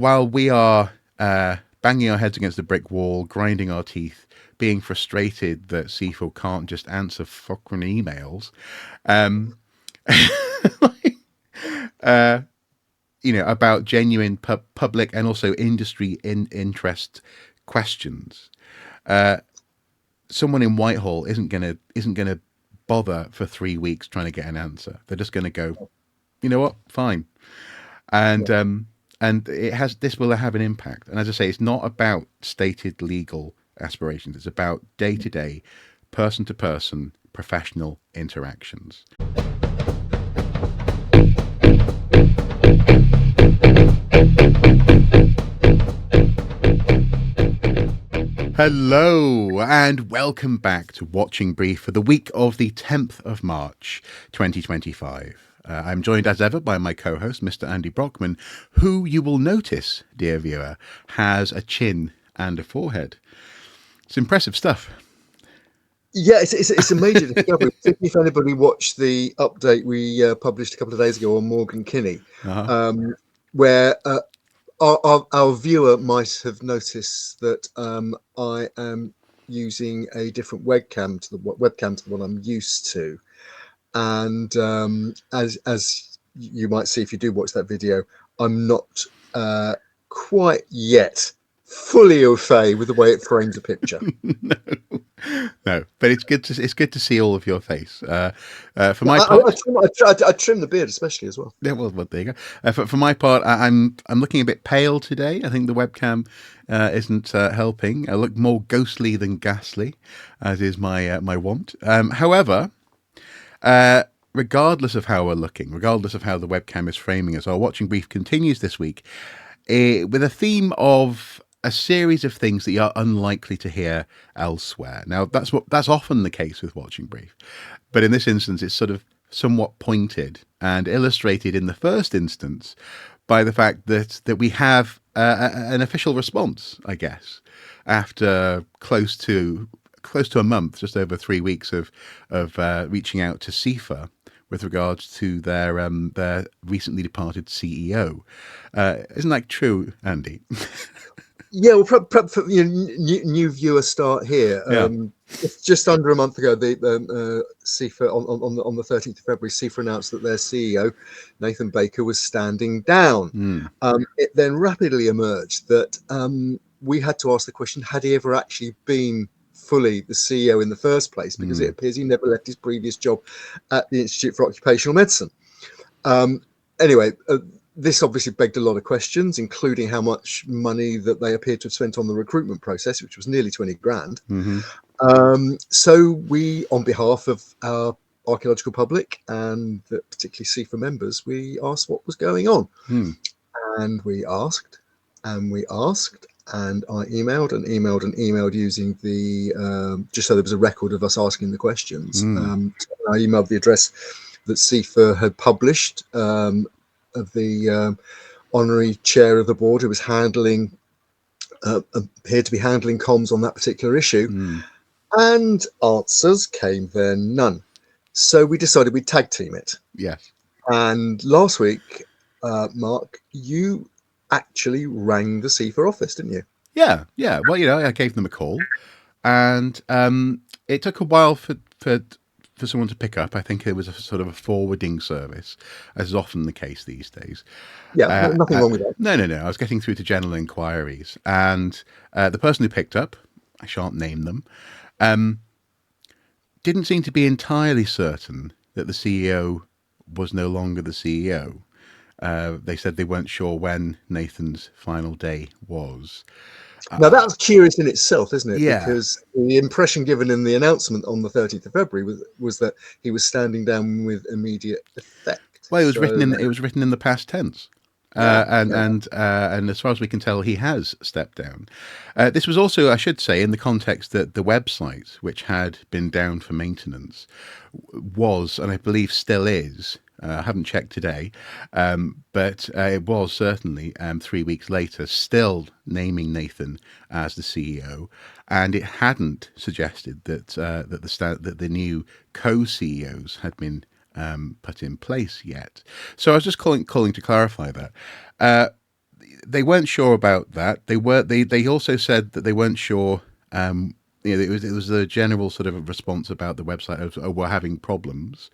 while we are banging our heads against a brick wall, grinding our teeth, being frustrated that CIfA can't just answer fucking emails, um, about genuine public and also industry interest questions, someone in Whitehall isn't gonna bother for 3 weeks trying to get an answer. They're just going to go, you know what, fine, and this will have an impact. And as I say, it's not about stated legal aspirations. It's about day to day, person to person, professional interactions. Hello and welcome back to Watching Brief for the week of the 10th of March 2025. I'm joined as ever by my co-host, Mr. Andy Brockman, who you will notice, dear viewer, has a chin and a forehead. It's impressive stuff. Yeah, it's a major discovery. If anybody watched the update we published a couple of days ago on Morgan Kinney, where our viewer might have noticed that I am using a different webcam to the one I'm used to, and as you might see if you do watch that video, I'm not quite yet fully au fait with the way it frames a picture. No, but it's good to see all of your face. For my part, I trim the beard especially as well. Yeah, well, there you go. For my part, I'm looking a bit pale today. I think the webcam isn't helping. I look more ghostly than ghastly, as is my wont. However, regardless of how we're looking, regardless of how the webcam is framing us, our Watching Brief continues this week with a theme of a series of things that you are unlikely to hear elsewhere. Now, that's often the case with Watching Brief, but in this instance, it's sort of somewhat pointed and illustrated in the first instance by the fact that we have an official response, I guess, after close to a month, just over 3 weeks of reaching out to CIfA with regards to their recently departed CEO. Isn't that true, Andy? Yeah, well, perhaps new viewer start here. It's just under a month ago, the CIfA on the 13th of February, CIfA announced that their CEO, Nathan Baker, was standing down. It then rapidly emerged that we had to ask the question: had he ever actually been fully the CEO in the first place? Because it appears he never left his previous job at the Institute for Occupational Medicine. Anyway. This obviously begged a lot of questions, including how much money that they appeared to have spent on the recruitment process, which was nearly 20 grand. So we, on behalf of our archaeological public and particularly CIfA members, we asked what was going on. And we asked, and we asked, and I emailed and emailed and emailed using the, just so there was a record of us asking the questions. So I emailed the address that CIfA had published, of the honorary chair of the board, who was appeared to be handling comms on that particular issue, and answers came there none. So we decided we'd tag team it. Yes. And last week, Mark, you actually rang the CIfA office, didn't you? Yeah. Well, I gave them a call, and it took a while for someone to pick up. I think it was a sort of a forwarding service, as is often the case these days. Yeah, nothing wrong with that. No. I was getting through to general inquiries, and the person who picked up, I shan't name them, didn't seem to be entirely certain that the CEO was no longer the CEO. They said they weren't sure when Nathan's final day was. Now, that's curious in itself, isn't it? Yeah. Because the impression given in the announcement on the 13th of February was that he was standing down with immediate effect. Well, it was written in the past tense. And as far as we can tell, he has stepped down. This was also, I should say, in the context that the website, which had been down for maintenance, was, and I believe still is, I haven't checked today, but it was certainly 3 weeks later still naming Nathan as the CEO, and it hadn't suggested that the new co-CEOs had been put in place yet. So I was just calling to clarify that. they weren't sure about that. They also said that they weren't sure. It was a general sort of response about the website of, oh, we're having problems.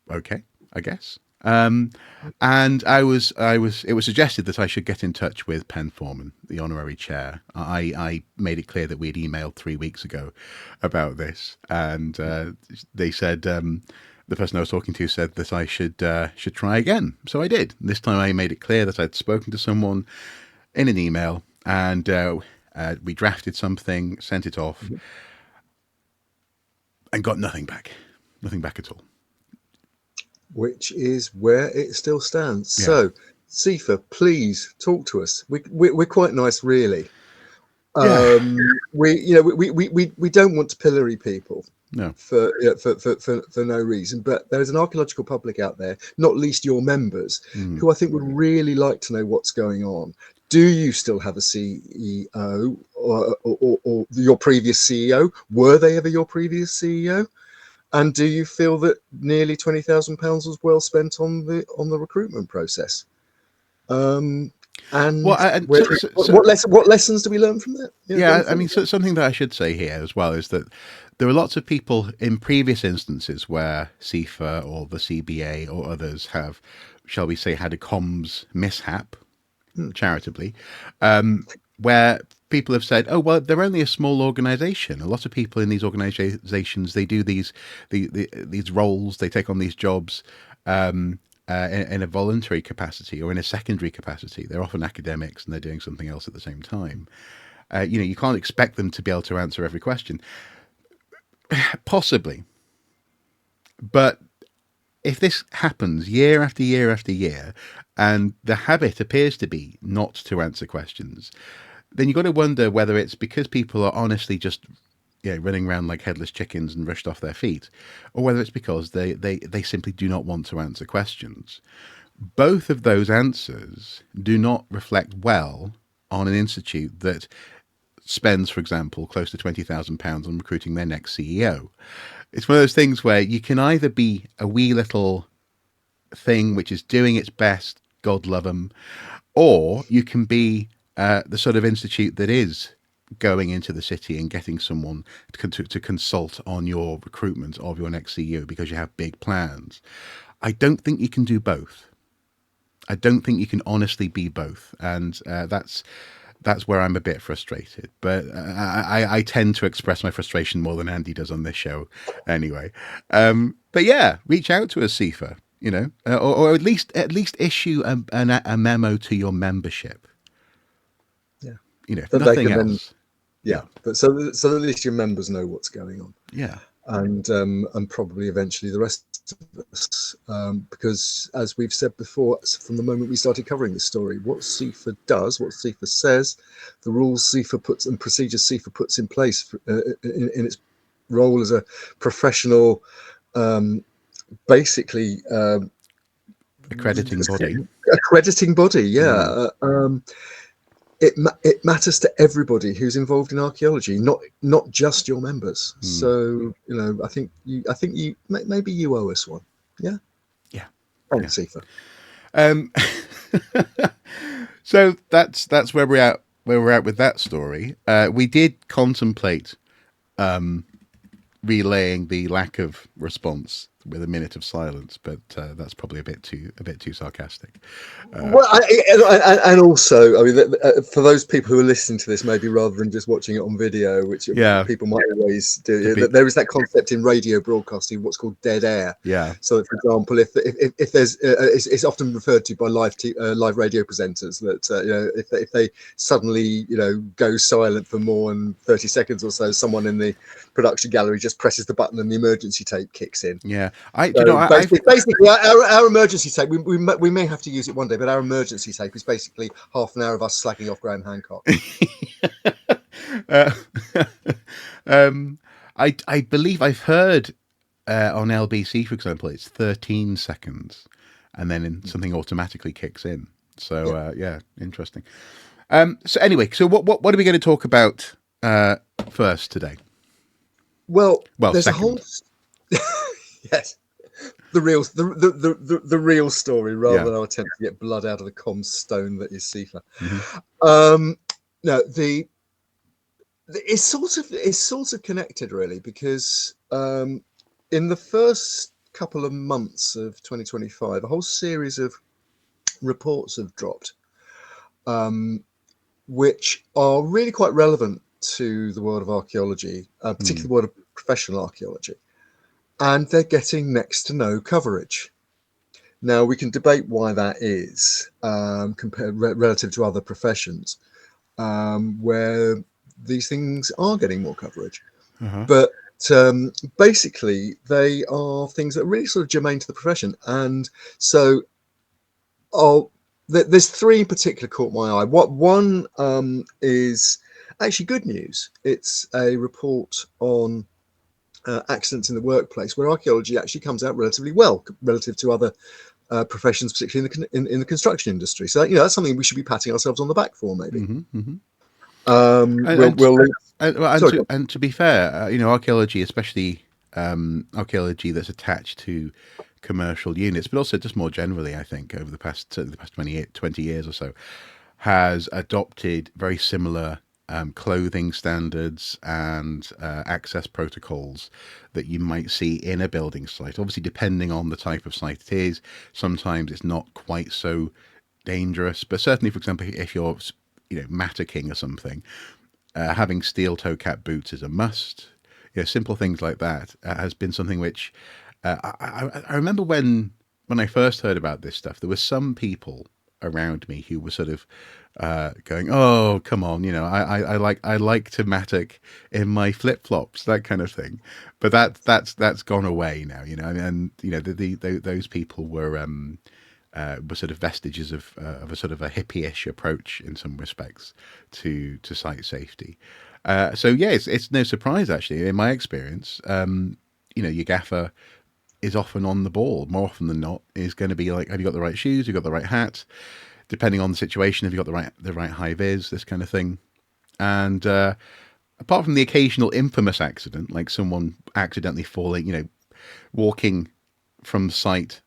Okay, I guess. And it was suggested that I should get in touch with Penn Foreman, the honorary chair. I made it clear that we'd emailed 3 weeks ago about this, and they said, the person I was talking to said that I should try again. So I did. This time I made it clear that I'd spoken to someone in an email, and we drafted something, sent it off, and got nothing back. Nothing back at all. Which is where it still stands. Yeah. So, CIfA, please talk to us. We're quite nice, really. Yeah. We don't want to pillory people. No. For no reason, but there is an archaeological public out there, not least your members, who I think would really like to know what's going on. Do you still have a CEO or your previous CEO? Were they ever your previous CEO? And do you feel that nearly £20,000 was well spent on the recruitment process? And what lessons do we learn from that? I mean, so something that I should say here as well is that there are lots of people in previous instances where CIfA or the CBA or others have, shall we say, had a comms mishap, charitably, where people have said, oh, well, they're only a small organization. A lot of people in these organizations, they do these roles, they take on these jobs in a voluntary capacity or in a secondary capacity. They're often academics and they're doing something else at the same time. You can't expect them to be able to answer every question. Possibly. But if this happens year after year after year, and the habit appears to be not to answer questions, then you've got to wonder whether it's because people are honestly just running around like headless chickens and rushed off their feet, or whether it's because they simply do not want to answer questions. Both of those answers do not reflect well on an institute that spends, for example, close to £20,000 on recruiting their next CEO. It's one of those things where you can either be a wee little thing which is doing its best, God love them, or you can be the sort of institute that is going into the city and getting someone to consult on your recruitment of your next CEO because you have big plans. I don't think you can do both. I don't think you can honestly be both. And that's where I'm a bit frustrated. But I tend to express my frustration more than Andy does on this show anyway. But yeah, reach out to us, CIfA, or at least issue a memo to your membership. But nothing else. But so at least your members know what's going on. Yeah. And probably eventually the rest of us, because as we've said before, from the moment we started covering this story, what CIfA does, what CIfA says, the rules CIfA puts and procedures CIfA puts in place in its role as a professional, basically accrediting body. Yeah. It matters to everybody who's involved in archaeology, not just your members. So I think you maybe you owe us one. Yeah. Thanks, CIfA. So that's where we're at with that story. We did contemplate relaying the lack of response with a minute of silence, but that's probably a bit too sarcastic. Well, and also, I mean, for those people who are listening to this, maybe rather than just watching it on video, which people might always do, there is that concept in radio broadcasting, what's called dead air. Yeah. So, for example, if there's, it's often referred to by live radio presenters that if they suddenly go silent for more than 30 seconds or so, someone in the production gallery just presses the button and the emergency tape kicks in. Yeah. Basically, our emergency tape, we may have to use it one day, but our emergency tape is basically half an hour of us slagging off Graham Hancock. I believe I've heard on LBC, for example, it's 13 seconds, and then something automatically kicks in. So interesting. So anyway, so what are we going to talk about first today? Well, there's second. a whole. Yes. the real story, rather Yeah. than our attempt to get blood out of the comms stone that is CIfA. Mm-hmm. No, it's sort of connected really, because in the first couple of months of 2025, a whole series of reports have dropped, which are really quite relevant to the world of archaeology, particularly the world of professional archaeology, and they're getting next to no coverage. Now, we can debate why that is, relative to other professions, where these things are getting more coverage. Uh-huh. But basically, they are things that are really sort of germane to the profession. And so there's three in particular caught my eye. One is actually good news. It's a report on accidents in the workplace, where archaeology actually comes out relatively well relative to other professions, particularly in the construction industry. So that's something we should be patting ourselves on the back for, maybe. Mm-hmm. Mm-hmm. We'll sorry. And to be fair, archaeology, especially archaeology that's attached to commercial units, but also just more generally, I think over the past 20 years or so, has adopted very similar clothing standards and access protocols that you might see in a building site. Obviously, depending on the type of site it is, sometimes it's not quite so dangerous. But certainly, for example, if you're mattocking or something, having steel toe cap boots is a must. Simple things like that has been something which I remember when I first heard about this stuff. There were some people around me who were sort of going, "Oh, come on, I like to mattock in my flip flops, that kind of thing." But that's gone away now, and those people were sort of vestiges of a sort of a hippie-ish approach in some respects to site safety. So yeah, it's no surprise actually. In my experience, your gaffer is often on the ball. More often than not, is going to be like, have you got the right shoes? Have you got the right hat? Depending on the situation, have you got the right high vis? This kind of thing. And apart from the occasional infamous accident, like someone accidentally falling, walking from site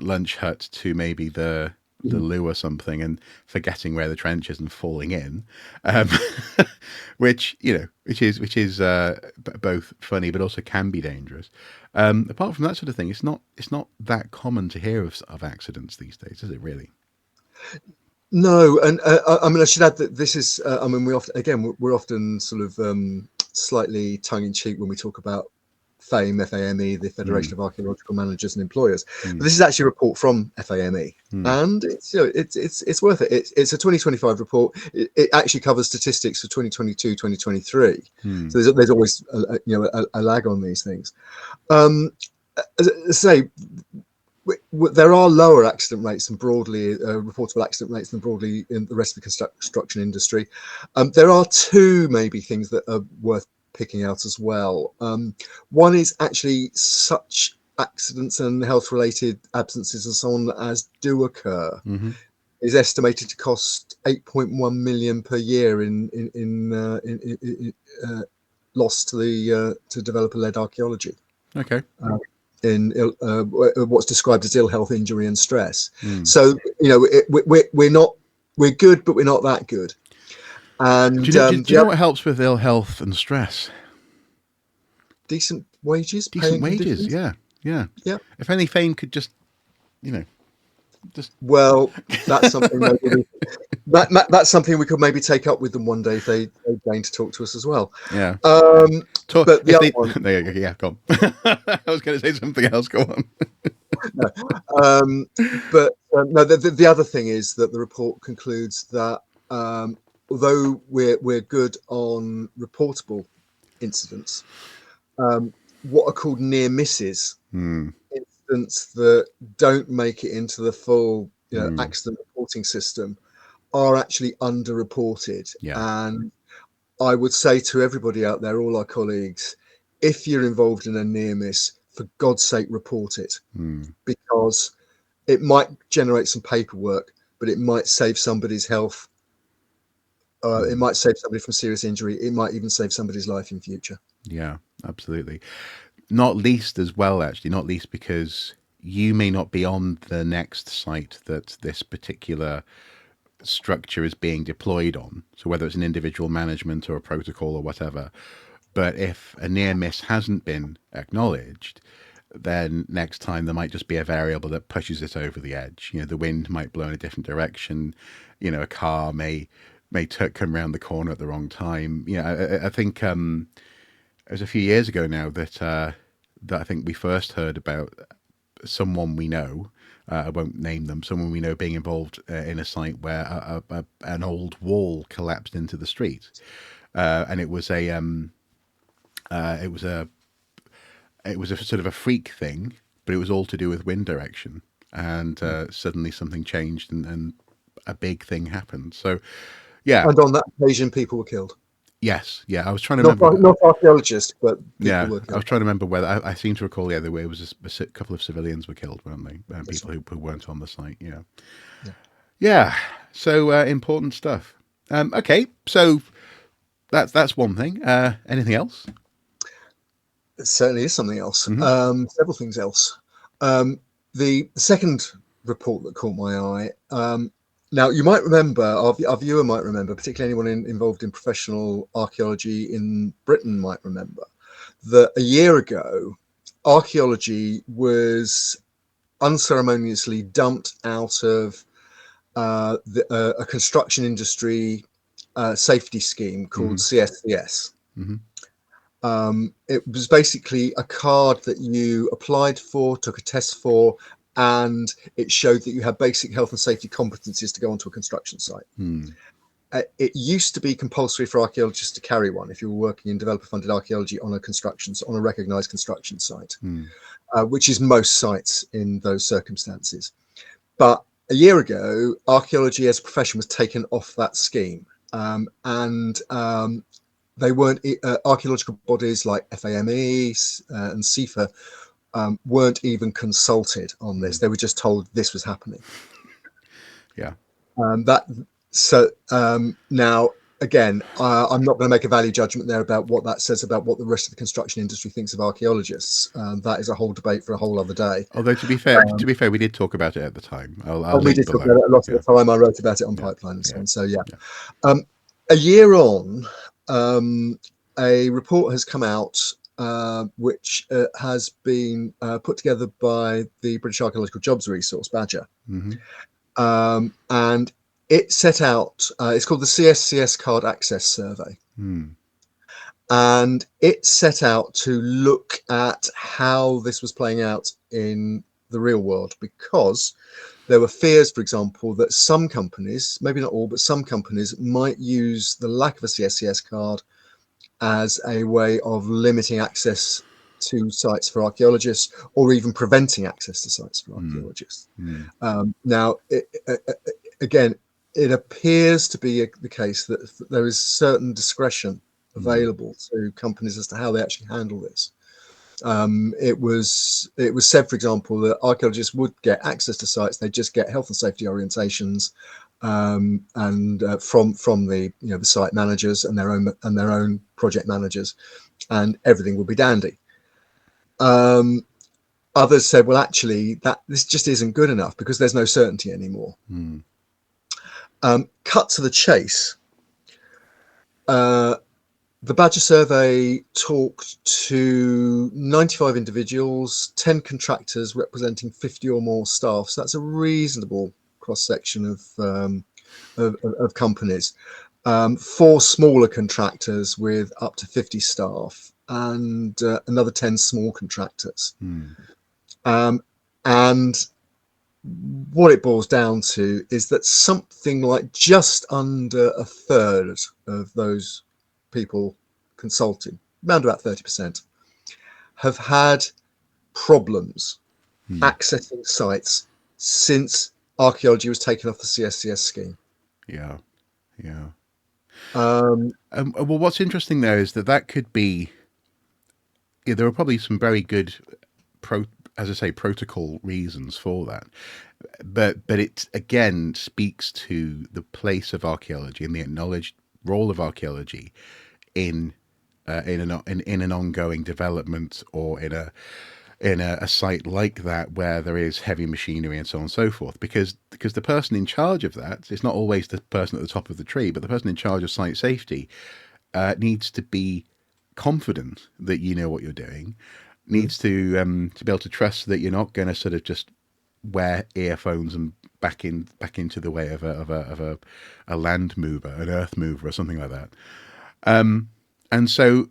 lunch hut to maybe the loo or something and forgetting where the trench is and falling in, which is both funny but also can be dangerous. Apart from that sort of thing, it's not that common to hear of accidents these days, is it really? No, and I mean, I should add that this is. I mean, we're often sort of slightly tongue in cheek when we talk about FAME, the Federation of Archaeological Managers and Employers. But this is actually a report from FAME, and it's worth it. It's a 2025 report. It actually covers statistics for 2022, 2023. So there's always a lag on these things. As I say, there are lower accident rates than broadly reportable accident rates than broadly in the rest of the construction industry. There are two maybe things that are worth picking out as well. One is actually such accidents and health-related absences and so on as do occur is estimated to cost 8.1 million per year in loss to developer-led archaeology. Okay. In what's described as ill health, injury, and stress. So we're good, but we're not that good. And do you know what helps with ill health and stress? Decent wages, decent wages. Yeah. If only Fame could just. Well, that's something that's something we could maybe take up with them one day if they deign to talk to us as well. Yeah. But the other one, there you go. Yeah, go on. I was going to say something else. Go on. No. No. The other thing is that the report concludes that although we're good on reportable incidents, what are called near misses. Incidents that don't make it into the full accident reporting system are actually underreported. And I would say to everybody out there, all our colleagues, if you're involved in a near miss, for God's sake, report it, because it might generate some paperwork, but it might save somebody's health. It might save somebody from serious injury. It might even save somebody's life in future. Yeah, absolutely. not least as well, actually, not least because you may not be on the next site that this particular structure is being deployed on. So whether it's an individual management or a protocol or whatever, but if a near miss hasn't been acknowledged, then next time there might just be a variable that pushes it over the edge. The wind might blow in a different direction. A car may come around the corner at the wrong time. I think it was a few years ago now that I think we first heard about someone we know. I won't name them. Someone we know being involved in a site where an old wall collapsed into the street, and it was a sort of a freak thing, but it was all to do with wind direction. And suddenly something changed, and a big thing happened. So, yeah. And on that occasion, people were killed. Yes, yeah. I was trying to remember. Not archaeologists, but people were killed. I was trying to remember whether I seem to recall. Yeah, there was a couple of civilians were killed, weren't they? People who weren't on the site. Yeah. So important stuff. Okay, so that's one thing. Anything else? It certainly is something else. Several things else. The second report that caught my eye. Now, you might remember, our viewer might remember, particularly anyone involved in professional archaeology in Britain might remember, that a year ago, archaeology was unceremoniously dumped out of a construction industry safety scheme called CSCS. It was basically a card that you applied for, took a test for, and it showed that you had basic health and safety competencies to go onto a construction site. It used to be compulsory for archaeologists to carry one if you were working in developer-funded archaeology on a recognised construction site, which is most sites in those circumstances. But a year ago, archaeology as a profession was taken off that scheme, and they weren't archaeological bodies like FAME and CIfA weren't even consulted on this. They were just told this was happening. Yeah. Now, again, I'm not going to make a value judgment there about what that says about what the rest of the construction industry thinks of archaeologists. That is a whole debate for a whole other day. Although to be fair, we did talk about it at the time. We did talk about it a lot of the time. I wrote about it on Pipeline and so on. So a year on, a report has come out which has been put together by the British Archaeological Jobs Resource, Badger. And it set out, it's called the CSCS Card Access Survey. And it set out to look at how this was playing out in the real world, because there were fears, for example, that some companies, maybe not all, but some companies might use the lack of a CSCS card as a way of limiting access to sites for archaeologists, or even preventing access to sites for archaeologists. Now, again, it appears to be the case that there is certain discretion available to companies as to how they actually handle this. It was said, for example, that archaeologists would get access to sites; they just get health and safety orientations, and from the the site managers and their own project managers, and everything will be dandy. Others said, well, actually, this just isn't good enough because there's no certainty anymore. Cut to the chase. The Badger survey talked to 95 individuals, 10 contractors representing 50 or more staff. So that's a reasonable cross-section of companies. 4 smaller contractors with up to 50 staff, and another 10 small contractors. And what it boils down to is that something like just under a third of those people consulted, around about 30%, have had problems accessing sites since archaeology was taken off the CSCS scheme. Well, what's interesting there is that could be, there are probably some very good protocol reasons for that, but it again speaks to the place of archaeology and the acknowledged role of archaeology in in an ongoing development, or in a site like that where there is heavy machinery and so on and so forth, because the person in charge of that, it's not always the person at the top of the tree, but the person in charge of site safety needs to be confident that you know what you're doing, needs to be able to trust that you're not going to sort of just wear earphones and back into the way of a land mover, an earth mover, or something like that. And so,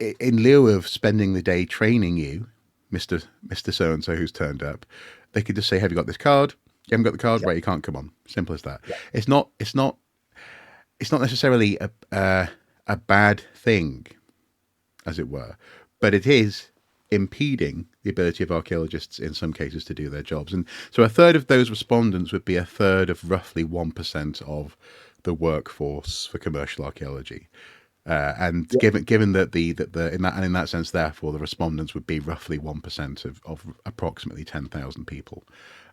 in lieu of spending the day training you, Mister So and So who's turned up, they could just say, "Have you got this card? You haven't got the card, right? You can't come on." Simple as that. Yeah. It's not necessarily a bad thing, as it were, but it is impeding the ability of archaeologists in some cases to do their jobs. And so a third of those respondents would be a third of roughly 1% of the workforce for commercial archaeology. And given that in that sense, therefore, the respondents would be roughly 1% of approximately 10,000 people.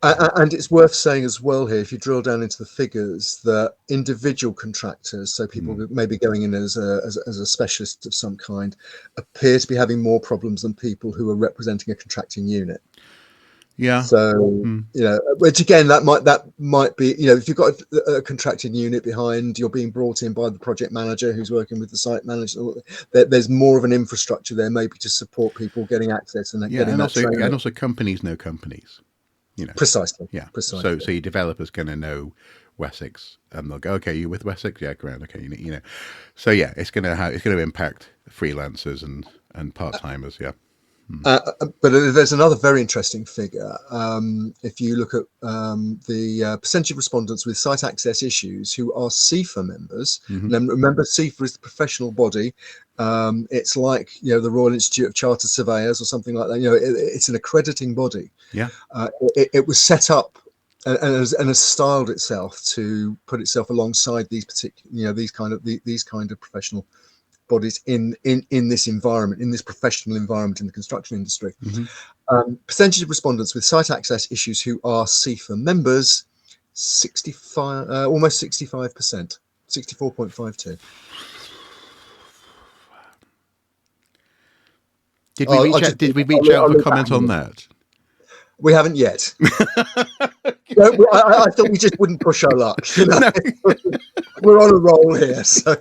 And it's worth saying as well here, if you drill down into the figures, that individual contractors, so people maybe going in as a specialist of some kind, appear to be having more problems than people who are representing a contracting unit. Yeah. So which again, that might be, if you've got a contracting unit behind, you're being brought in by the project manager who's working with the site manager. There's more of an infrastructure there, maybe to support people getting access and getting that training. And also companies know companies. Precisely. Yeah. Precisely. So your developer's going to know Wessex, and they'll go, "Okay, you with Wessex? Yeah, grand. Okay, So yeah, it's going to impact freelancers and part timers. Yeah. But there's another very interesting figure. If you look at the percentage of respondents with site access issues who are CIfA members, and then remember, CIfA is the professional body. It's like the Royal Institute of Chartered Surveyors or something like that. It's an accrediting body. Yeah. It was set up and has styled itself to put itself alongside these particular, these kind of professional bodies in this environment, in this professional environment in the construction industry. Percentage of respondents with site access issues who are CIfA members, 65, almost 65%, 64.52. Did we reach out for comment on that? We haven't yet. I thought we just wouldn't push our luck. No. We're on a roll here. So.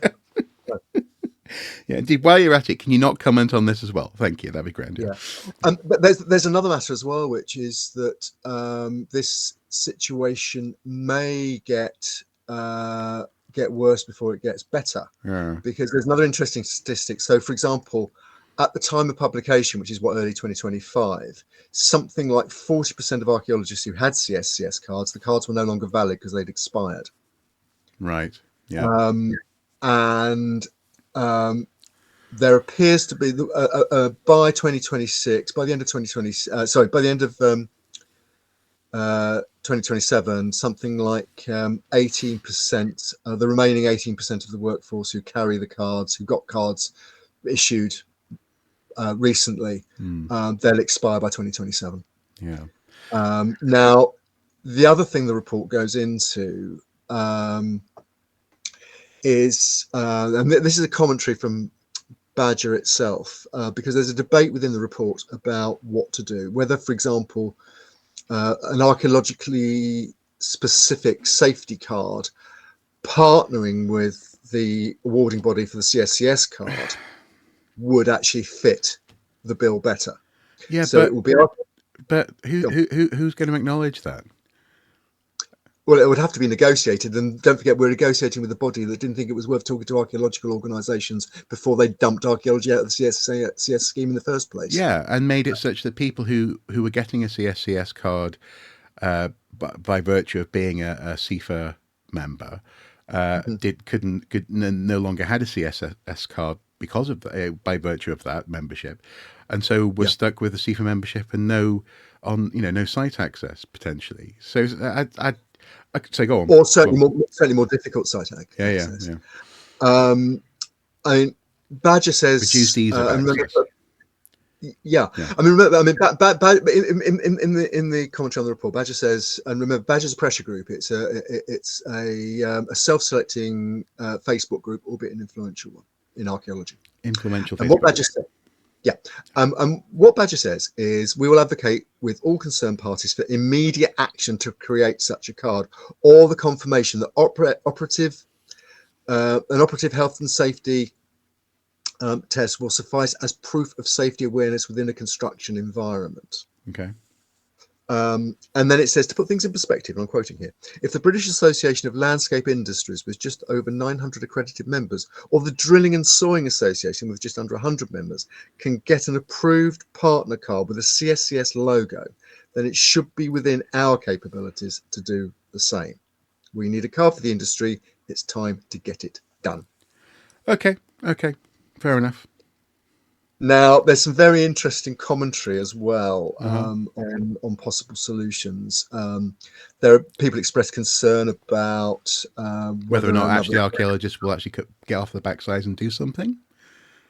Yeah, indeed. While you're at it, can you not comment on this as well? Thank you. That'd be grand. Yeah. But there's another matter as well, which is that this situation may get worse before it gets better. Yeah. Because there's another interesting statistic. So, for example, at the time of publication, which is early 2025, something like 40% of archaeologists who had CSCS cards, the cards were no longer valid because they'd expired. Right. Yeah. There appears to be by 2026, by the end of 2027, something like 18%, the remaining 18% of the workforce who carry the cards, who got cards issued recently, they'll expire by 2027. Yeah. Now, the other thing the report goes into is, and this is a commentary from Badger itself, because there's a debate within the report about what to do, whether, for example, an archaeologically specific safety card partnering with the awarding body for the CSCS card would actually fit the bill better. Yeah, so it will be. But who's going to acknowledge that? Well, it would have to be negotiated, and don't forget, we're negotiating with a body that didn't think it was worth talking to archaeological organisations before they dumped archaeology out of the CSCS scheme in the first place. Yeah, and made it such that people who were getting a CSCS card by virtue of being a CIfA member could no longer had a CSCS card because of by virtue of that membership, and so we're stuck with a CIfA membership and no site access potentially. So I could say go on. Or certainly more difficult site access. Yeah. I mean, Badger says reduced ease of access. Yeah. I mean, remember, in the commentary on the report, Badger says, and remember, Badger's a pressure group. It's a self-selecting Facebook group, albeit an influential one. in archaeology. Influential And things. what Badger said, yeah, what Badger says is we will advocate with all concerned parties for immediate action to create such a card, or the confirmation that an operative health and safety test will suffice as proof of safety awareness within a construction environment. Okay. And then it says, to put things in perspective, and I'm quoting here, if the British Association of Landscape Industries with just over 900 accredited members, or the Drilling and Sawing Association with just under 100 members, can get an approved partner card with a CSCS logo, then it should be within our capabilities to do the same. We need a card for the industry. It's time to get it done. Okay. Fair enough. Now, there's some very interesting commentary as well on possible solutions. There are people expressed concern about whether or not actually archaeologists will actually get off the backside and do something.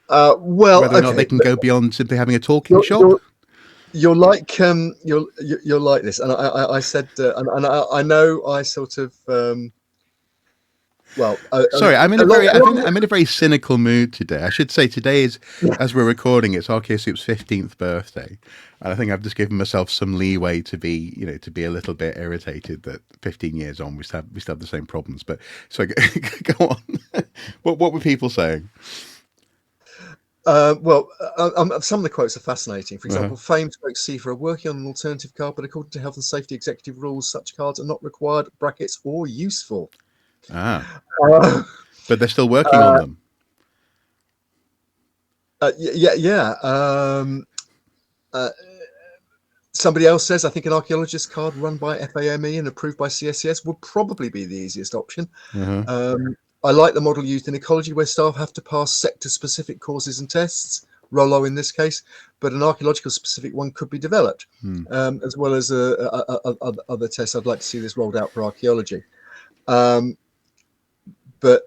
Well, whether or not they can go beyond simply having a talking shop. You're like this, and I said, and I know I sort of. Sorry, I'm in a very cynical mood today. I should say today is, as we're recording, it's Archaeosoup's 15th birthday, and I think I've just given myself some leeway to be a little bit irritated that 15 years on we still have the same problems. But so go on. What were people saying? Some of the quotes are fascinating. For example, Fame spoke CIfA are working on an alternative card, but according to health and safety executive rules, such cards are not required, brackets, or useful. But they're still working on them. Somebody else says, I think an archaeologist card run by FAME and approved by CSCS would probably be the easiest option. I like the model used in ecology where staff have to pass sector-specific courses and tests, Rollo in this case, but an archaeological specific one could be developed, as well as other tests. I'd like to see this rolled out for archaeology. There's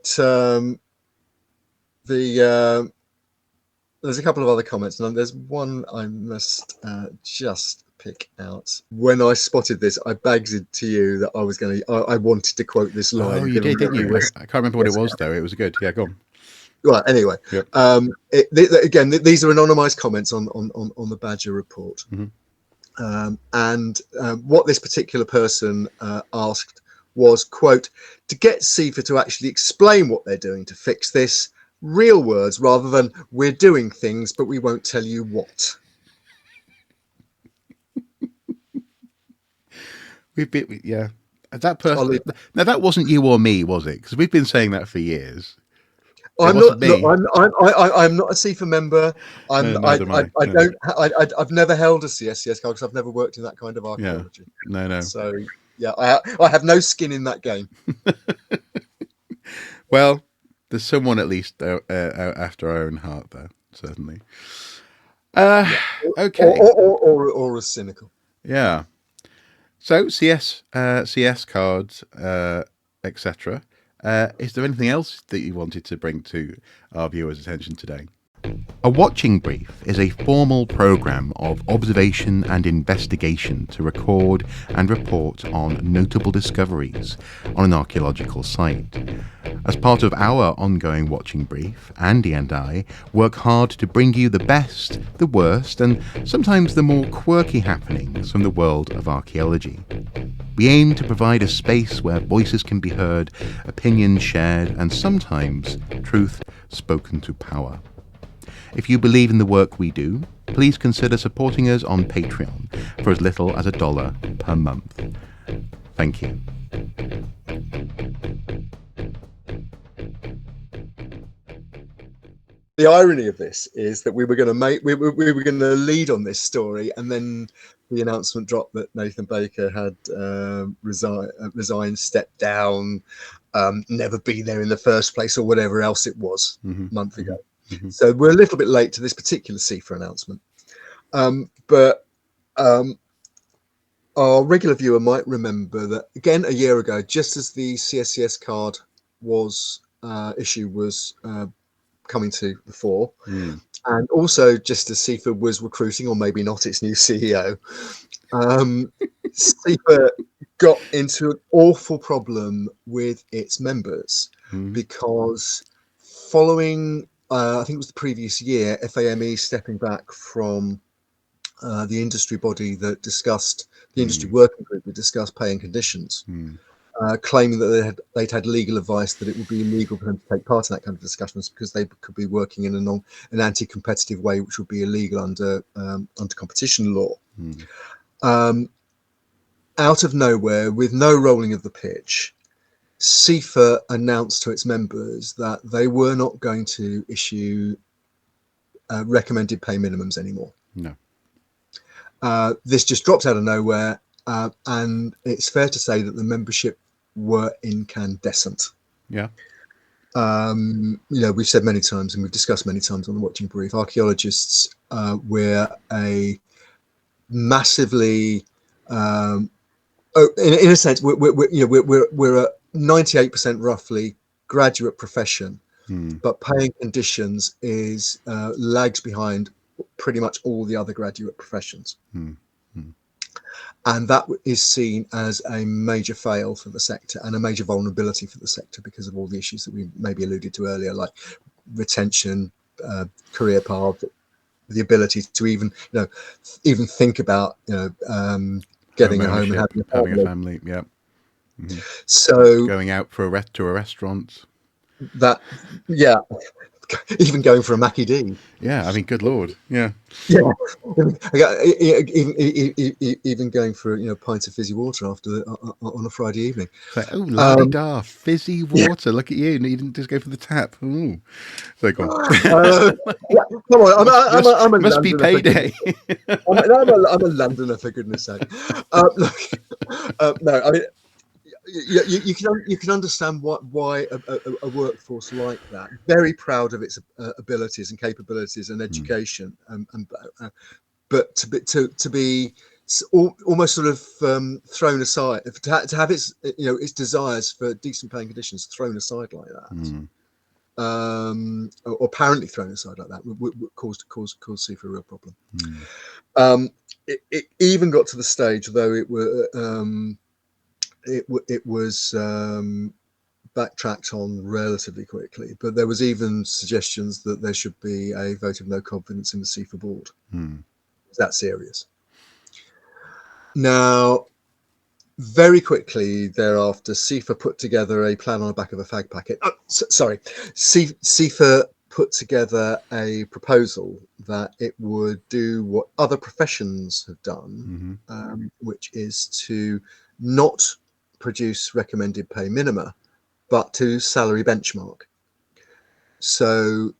a couple of other comments, and there's one I must just pick out. When I spotted this, I bagged it to you that I wanted to quote this line. Oh, you did, didn't you? I can't remember what it was though. It was good. Yeah, go on. Well, anyway, yep. Again, these are anonymized comments on the Badger report, and what this particular person asked was, quote, to get CIfA to actually explain what they're doing to fix this, real words rather than we're doing things but we won't tell you what. That person. Now that wasn't you or me, was it? Because we've been saying that for years. I'm not a CIfA member. I've never held a CSCS card because I've never worked in that kind of archaeology. No. So yeah, I have no skin in that game. Well, there's someone at least after our own heart there, certainly. Okay. Or as cynical. Yeah. So CS cards, etc. Is there anything else that you wanted to bring to our viewers' attention today? A watching brief is a formal programme of observation and investigation to record and report on notable discoveries on an archaeological site. As part of our ongoing watching brief, Andy and I work hard to bring you the best, the worst, and sometimes the more quirky happenings from the world of archaeology. We aim to provide a space where voices can be heard, opinions shared, and sometimes truth spoken to power. If you believe in the work we do, please consider supporting us on Patreon for as little as $1 per month. Thank you. The irony of this is that we were going to lead on this story, and then the announcement dropped that Nathan Baker had resigned, stepped down, never been there in the first place, or whatever else it was a month ago. So we're a little bit late to this particular CIfA announcement. But our regular viewer might remember that, again, a year ago, just as the CSCS card issue was coming to the fore, and also just as CIfA was recruiting, or maybe not, its new CEO, CIfA got into an awful problem with its members because following I think it was the previous year, FAME stepping back from the industry body that discussed, the industry working group that discussed pay and conditions, claiming that they'd had legal advice that it would be illegal for them to take part in that kind of discussions because they could be working in an anti-competitive way, which would be illegal under competition law. Out of nowhere, with no rolling of the pitch, CIfA announced to its members that they were not going to issue recommended pay minimums anymore. No. This just dropped out of nowhere, and it's fair to say that the membership were incandescent. Yeah. We've said many times, and we've discussed many times on the Watching Brief, archaeologists, we're a massively, in a sense, we're a 98% roughly graduate profession, but paying conditions is lags behind pretty much all the other graduate professions. And that is seen as a major fail for the sector and a major vulnerability for the sector because of all the issues that we maybe alluded to earlier, like retention, career path, the ability to even think about getting a home and having a family. Yeah. So going out to a restaurant. Even going for a Mackie D. Yeah, I mean, good lord. Yeah. Even going for a pint of fizzy water on a Friday evening. Like, oh, la-di-da, fizzy water. Yeah. Look at you. You didn't just go for the tap. Ooh. So go on. Come on, I'm a must Londoner be payday. I'm a Londoner, for goodness sake. No, I mean, you can understand why a workforce like that, very proud of its abilities and capabilities and education, but to be almost sort of thrown aside, to have its its desires for decent paying conditions thrown aside like that, or apparently thrown aside like that, caused CIfA a real problem. It even got to the stage, though it was backtracked on relatively quickly, but there was even suggestions that there should be a vote of no confidence in the CIfA board. It's that serious. Now, very quickly thereafter, CIfA put together a plan on the back of a fag packet. CIfA put together a proposal that it would do what other professions have done, which is to not produce recommended pay minima, but to salary benchmark. So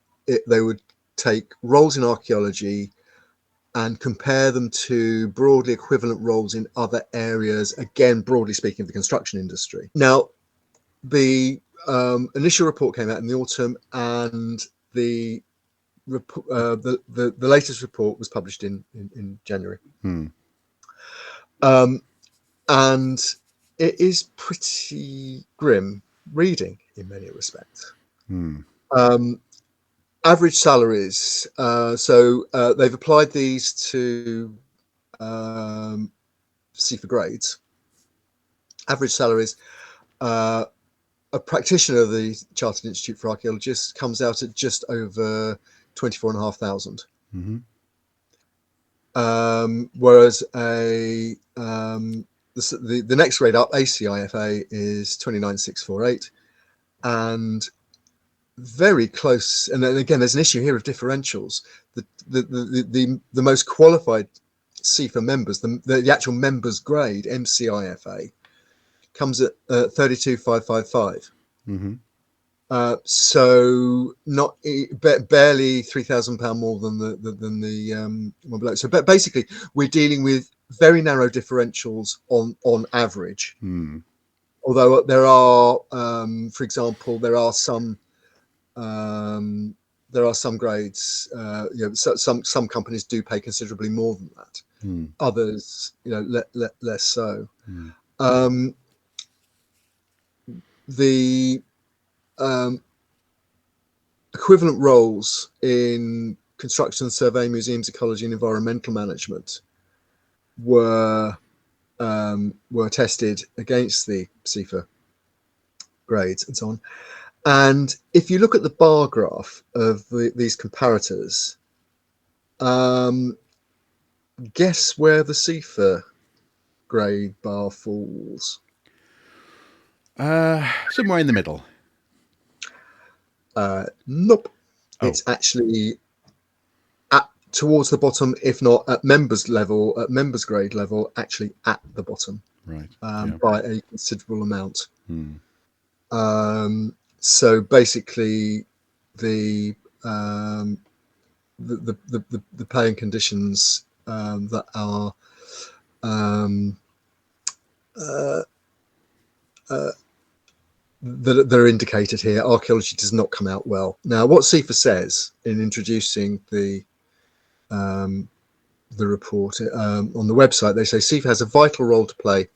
they would take roles in archaeology and compare them to broadly equivalent roles in other areas, again, broadly speaking, of the construction industry. Now, the initial report came out in the autumn, and the latest report was published in January. And it is pretty grim reading in many respects. Average salaries. So they've applied these to CIfA grades. Average salaries. A practitioner of the Chartered Institute for Archaeologists comes out at just over 24,500. Whereas the next grade up, CIfA, is 29,648, and very close. And then again, there's an issue here of differentials. The most qualified CIfA members, the actual members grade, MCIFA, comes at 32,555. So not barely £3,000 more than the one below. So basically, we're dealing with very narrow differentials on average. Although there are, for example, there are some grades. Some companies do pay considerably more than that. Others, less so. The equivalent roles in construction, survey, museums, ecology, and environmental management were tested against the CIfA grades and so on, And if you look at the bar graph of these comparators, guess where the CIfA grade bar falls? Somewhere in the middle. Nope. Oh. It's actually towards the bottom, if not at members level, at members grade level, actually at the bottom, Right. by a considerable amount. Hmm. So basically, the pay and conditions that are that are indicated here, archaeology does not come out well. Now, what CIfA says in introducing the report on the website, they say CIfA has a vital role to play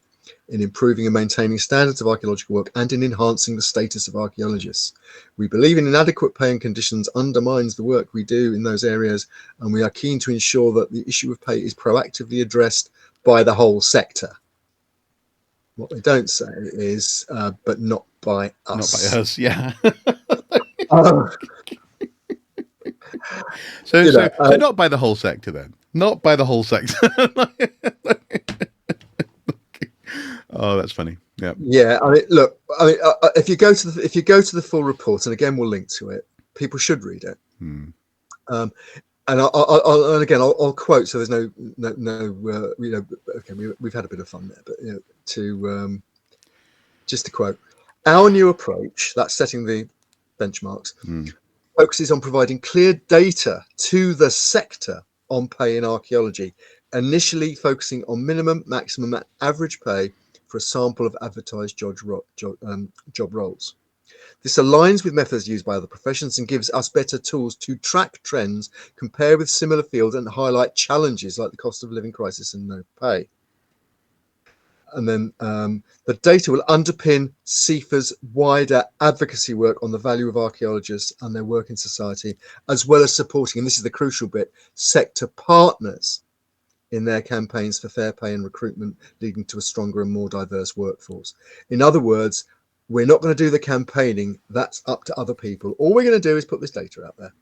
in improving and maintaining standards of archaeological work and in enhancing the status of archaeologists. We believe in inadequate pay and conditions undermines the work we do in those areas, and we are keen to ensure that the issue of pay is proactively addressed by the whole sector. What they don't say is, but not by us. Not by us, yeah. Oh. So not by the whole sector then. Not by the whole sector. Oh, that's funny. Yeah. Yeah. I mean, look. I mean, if you go to the full report, and again we'll link to it, people should read it. Hmm. And I'll quote. So there's no okay, we've had a bit of fun there, but just to quote, our new approach, that's setting the benchmarks, focuses on providing clear data to the sector on pay in archaeology, initially focusing on minimum, maximum, and average pay for a sample of advertised job roles. This aligns with methods used by other professions and gives us better tools to track trends, compare with similar fields, and highlight challenges like the cost of living crisis and no pay. And then the data will underpin CIfA's wider advocacy work on the value of archaeologists and their work in society, as well as supporting, and this is the crucial bit, sector partners in their campaigns for fair pay and recruitment, leading to a stronger and more diverse workforce. In other words, we're not going to do the campaigning. That's up to other people. All we're going to do is put this data out there.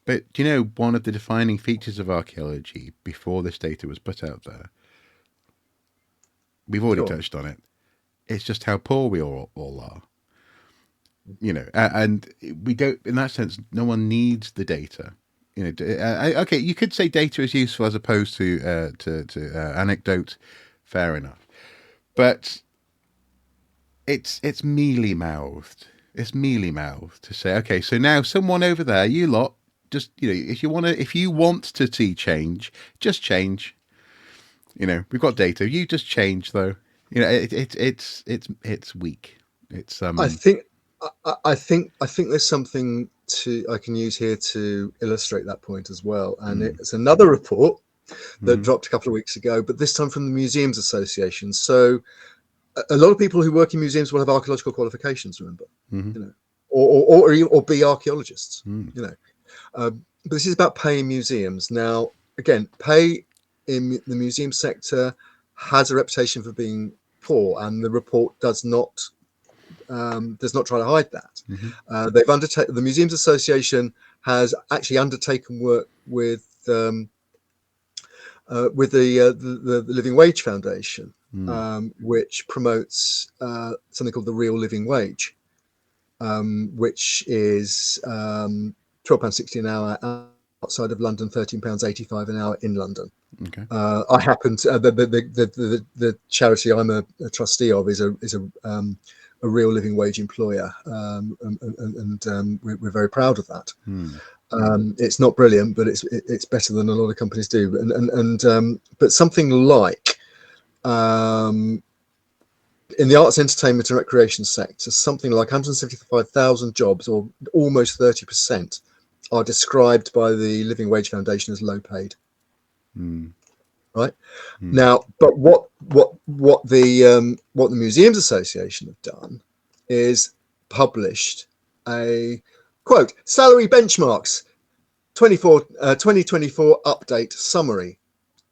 But do you know one of the defining features of archaeology before this data was put out there? We've already touched on it. It's just how poor we all are. And we don't, in that sense, no one needs the data. Okay, you could say data is useful as opposed to anecdote. Fair enough, but it's mealy mouthed. It's mealy mouthed to say, okay, so now someone over there, you lot, just if you want to see change, just change. We've got data. You just change though. It's weak. It's I think there's something I can use here to illustrate that point as well. And it's another report that dropped a couple of weeks ago, but this time from the Museums Association. So a lot of people who work in museums will have archaeological qualifications, remember, or be archaeologists, but this is about pay in museums. Now, again, pay in the museum sector has a reputation for being poor, and the report does not try to hide that. The Museums Association has actually undertaken work with the Living Wage Foundation, which promotes something called the Real Living Wage, which is £12.60 an hour outside of London, £13.85 an hour in London. Okay. I happen to the charity I'm a trustee of is a real living wage employer, and we're very proud of that. It's not brilliant, but it's better than a lot of companies do. But something like in the arts, entertainment, and recreation sector, something like 175,000 jobs, or almost 30%, are described by the Living Wage Foundation as low paid. Right now, but what the Museums Association have done is published a quote salary benchmarks 2024 update summary,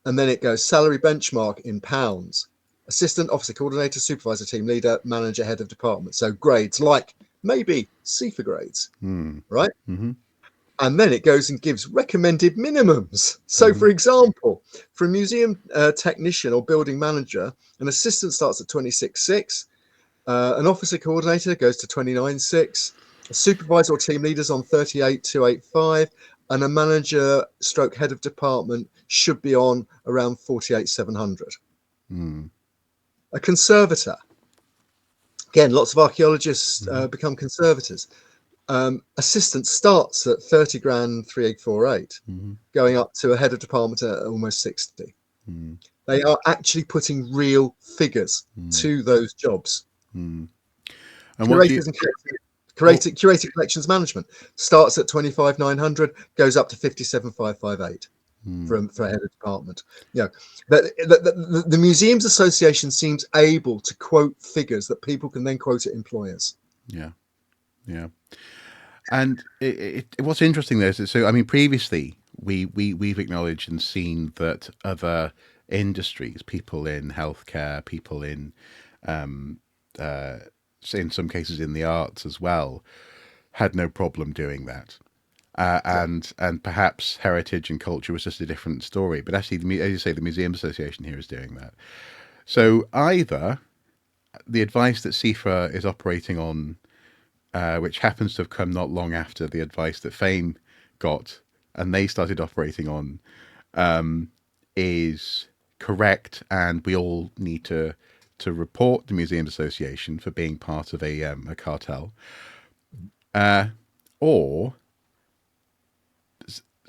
and then it goes salary benchmark in pounds: assistant, officer, coordinator, supervisor, team leader, manager, head of department. So grades like maybe CIfA grades, Mm. right? Mm-hmm. And then it goes and gives recommended minimums. So, for example, for a museum technician or building manager, an assistant starts at 26.6, an officer coordinator goes to 29.6, a supervisor or team leader's on 38.285, and a manager stroke head of department should be on around 48.700. Mm. A conservator, again, lots of archaeologists Mm-hmm. become conservators. Assistant starts at 30 grand 3848, Mm-hmm. going up to a head of department at almost 60. Mm. They are actually putting real figures to those jobs. Mm. And what do you? Curators and curated collections management starts at 25,900, goes up to 57,558 for a head of department. You know, the Museums Association seems able to quote figures that people can then quote at employers. Yeah, yeah. And what's interesting there is, so I mean, previously we've acknowledged and seen that other industries, people in healthcare, people in in some cases in the arts as well, had no problem doing that. And perhaps heritage and culture was just a different story. But actually, as you say, the Museum Association here is doing that. So either the advice that CIfA is operating on, which happens to have come not long after the advice that FAME got and they started operating on, is correct, and we all need to report the Museums Association for being part of a cartel, or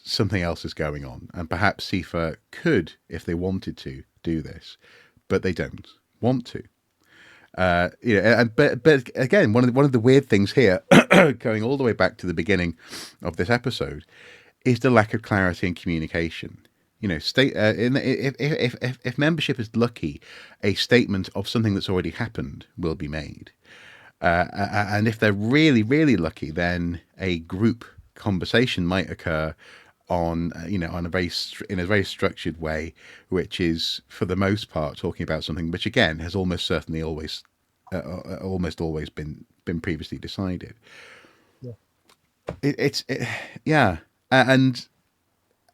something else is going on, and perhaps CIfA could, if they wanted to, do this, but they don't want to. But again, one of the weird things here, going all the way back to the beginning of this episode, is the lack of clarity and communication. You know, if membership is lucky, a statement of something that's already happened will be made, and if they're really, really lucky, then a group conversation might occur on in a very structured way, which is for the most part talking about something which again has almost certainly always been previously decided. Yeah.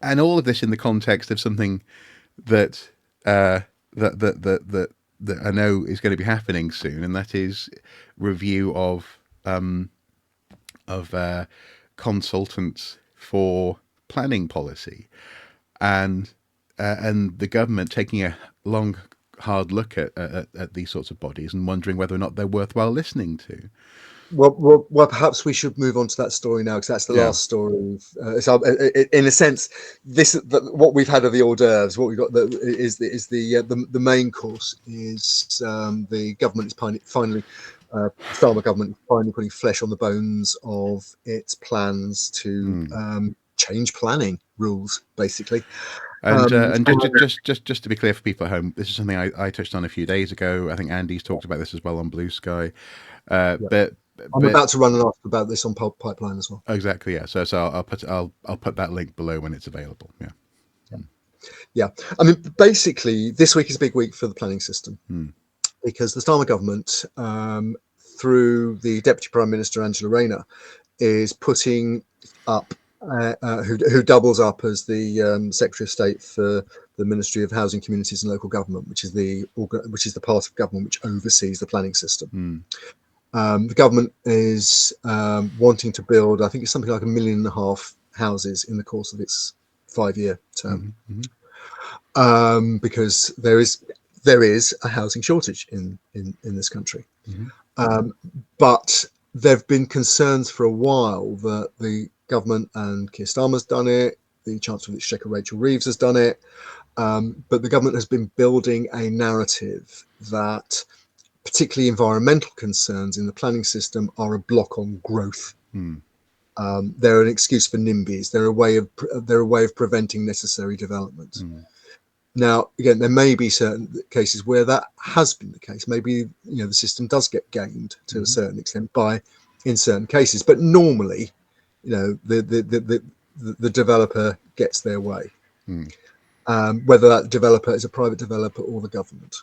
And all of this in the context of something that that I know is going to be happening soon, and that is review of consultants for planning policy, and the government taking a long, hard look at these sorts of bodies and wondering whether or not they're worthwhile listening to. Well, perhaps we should move on to that story now, because that's the last story. So, in a sense, what we've had are the hors d'oeuvres. What we've got is the main course is the government is finally. Starmer government is finally putting flesh on the bones of its plans to change planning rules, basically. And just to be clear for people at home, this is something I touched on a few days ago. I think Andy's talked about this as well on Blue Sky. But I'm about to run an article about this on Pipeline as well. Exactly, yeah. So I'll put that link below when it's available. Yeah. I mean, basically, this week is a big week for the planning system because the Starmer government, through the Deputy Prime Minister Angela Rayner, is putting up who doubles up as the Secretary of State for the Ministry of Housing, Communities and Local Government, which is the part of government which oversees the planning system. The government is wanting to build, I think it's something like 1.5 million houses in the course of its 5-year term, because there is a housing shortage in this country. But there have been concerns for a while that the government, and Keir Starmer's done it, the Chancellor of the Exchequer Rachel Reeves has done it, but the government has been building a narrative that particularly environmental concerns in the planning system are a block on growth. They're an excuse for NIMBYs. They're a way of preventing necessary development. Now, again, there may be certain cases where that has been the case. Maybe the system does get gamed to a certain extent in certain cases, but normally, the developer gets their way, whether that developer is a private developer or the government.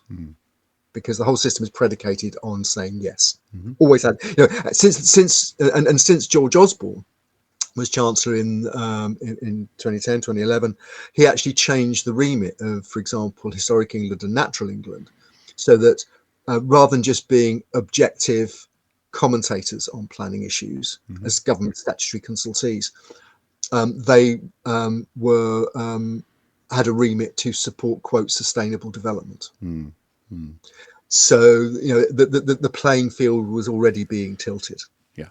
because the whole system is predicated on saying yes. Mm-hmm. Always had, since George Osborne was Chancellor in 2010, 2011, he actually changed the remit of, for example, Historic England and Natural England, so that rather than just being objective commentators on planning issues as government statutory consultees, they had a remit to support, quote, sustainable development. So, the playing field was already being tilted. Yeah.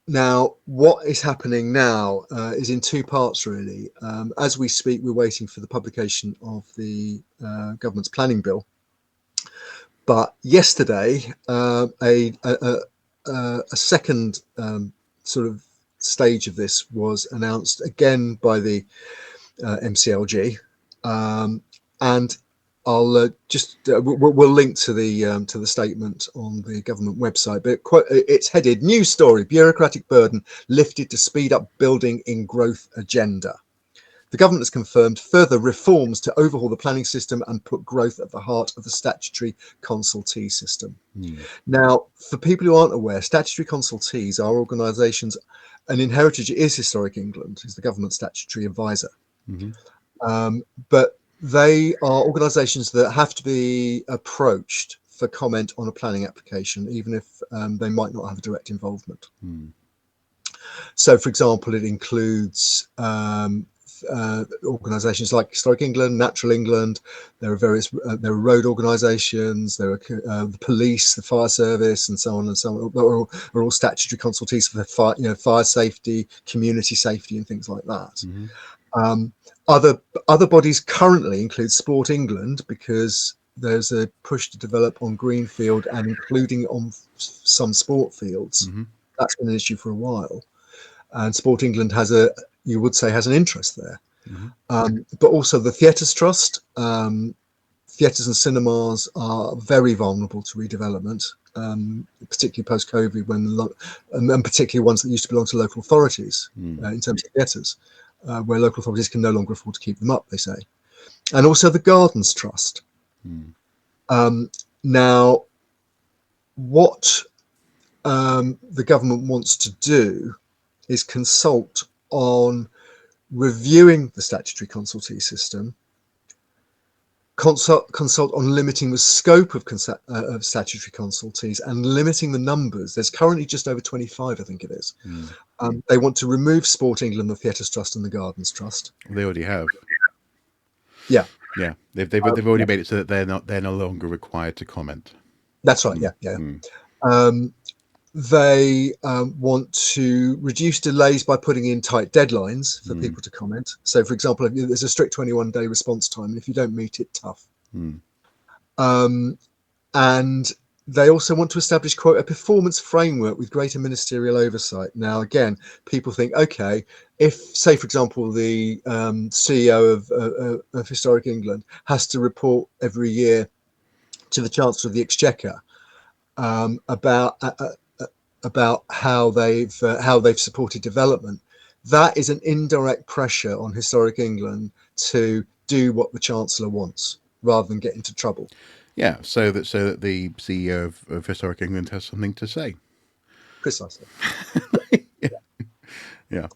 Now, what is happening now is in two parts, really. As we speak, we're waiting for the publication of the government's planning bill. But yesterday, a second sort of stage of this was announced again by the MCLG, and I'll we'll link to the statement on the government website. But it's headed "News Story: Bureaucratic Burden Lifted to Speed Up Building in Growth Agenda." The government has confirmed further reforms to overhaul the planning system and put growth at the heart of the statutory consultee system. Now, for people who aren't aware, statutory consultees are organisations, and in Heritage it is Historic England, who's the government statutory advisor. But they are organisations that have to be approached for comment on a planning application, even if they might not have a direct involvement. So, for example, it includes organisations like Historic England, Natural England. There are various there are road organisations, there are the police, the fire service, and so on and so on. Are all statutory consultees for fire safety, community safety, and things like that. Other bodies currently include Sport England, because there's a push to develop on greenfield and including on some sport fields. That's been an issue for a while, and Sport England has an interest there. But also the Theatres Trust. Theatres and cinemas are very vulnerable to redevelopment, particularly post-COVID, and particularly ones that used to belong to local authorities in terms of theatres, where local authorities can no longer afford to keep them up, they say. And also the Gardens Trust. Now, what the government wants to do is consult on reviewing the statutory consultee system, consult on limiting the scope of statutory consultees and limiting the numbers. There's currently just over 25, I think it is. They want to remove Sport England, the Theatres Trust and the Gardens Trust. They already have. Yeah. Yeah, they've already made it so that they're no longer required to comment. That's right. Yeah. They want to reduce delays by putting in tight deadlines for people to comment. So, for example, there's a strict 21-day response time, and if you don't meet it, tough. And they also want to establish, quote, a performance framework with greater ministerial oversight. Now, again, people think, okay, if, say, for example, the CEO of Historic England has to report every year to the Chancellor of the Exchequer about how they've supported development, that is an indirect pressure on Historic England to do what the Chancellor wants rather than get into trouble. Yeah, so that the CEO of Historic England has something to say. Precisely. Yeah.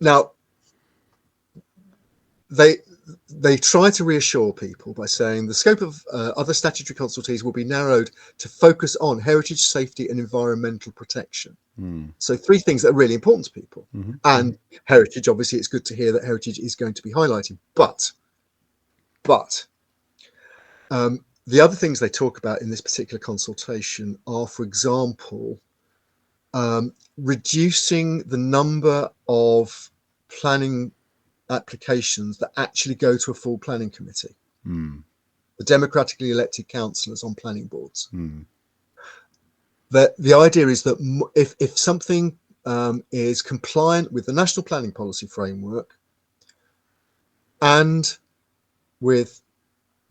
Now they try to reassure people by saying the scope of other statutory consultees will be narrowed to focus on heritage, safety, and environmental protection. So three things that are really important to people. And heritage, obviously, it's good to hear that heritage is going to be highlighted. But the other things they talk about in this particular consultation are, for example, reducing the number of planning applications that actually go to a full planning committee, the democratically elected councillors on planning boards. The idea is that if something is compliant with the National Planning Policy Framework and with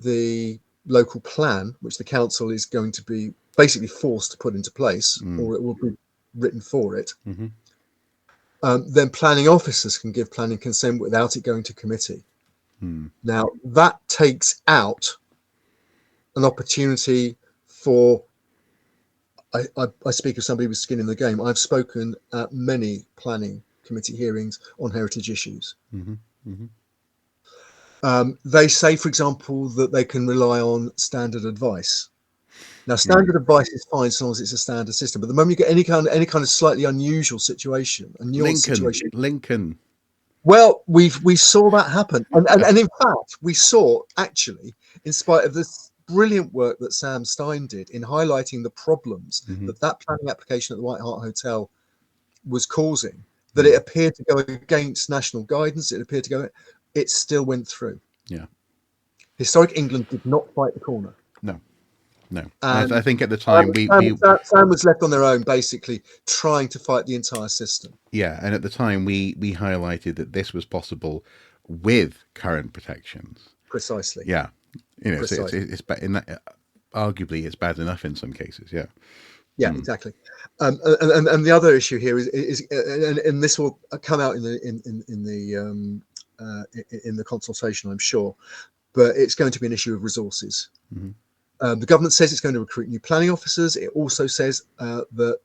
the local plan, which the council is going to be basically forced to put into place, or it will be written for it, then planning officers can give planning consent without it going to committee. Now, that takes out an opportunity for, I speak of somebody with skin in the game. I've spoken at many planning committee hearings on heritage issues. They say, for example, that they can rely on standard advice. Now, standard advice is fine so long as it's a standard system. But the moment you get any kind of slightly unusual situation, a nuanced situation, Lincoln. Well, we saw that happen, and in fact, we saw actually, in spite of this brilliant work that Sam Stein did in highlighting the problems that planning application at the White Hart Hotel was causing, that it appeared to go against national guidance. It still went through. Yeah. Historic England did not fight the corner. No. And I think at the time Sam was left on their own, basically trying to fight the entire system. Yeah, and at the time we highlighted that this was possible with current protections. Precisely. Yeah, Precisely. it's in that, arguably it's bad enough in some cases. Yeah. Yeah, exactly. And the other issue here is and this will come out in the consultation, I'm sure, but it's going to be an issue of resources. The government says it's going to recruit new planning officers. It also says that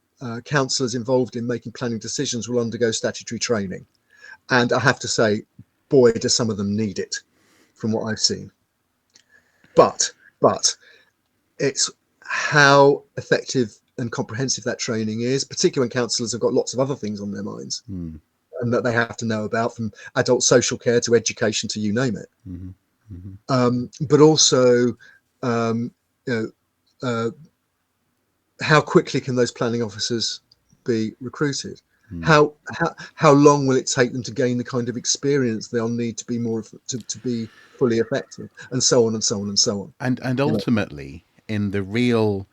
councillors involved in making planning decisions will undergo statutory training. And I have to say, boy, do some of them need it, from what I've seen. But it's how effective and comprehensive that training is, particularly when councillors have got lots of other things on their minds and that they have to know about, from adult social care to education to you name it. But also, how quickly can those planning officers be recruited? How long will it take them to gain the kind of experience they'll need to be to be fully effective, and so on and so on and so on. And ultimately, in the real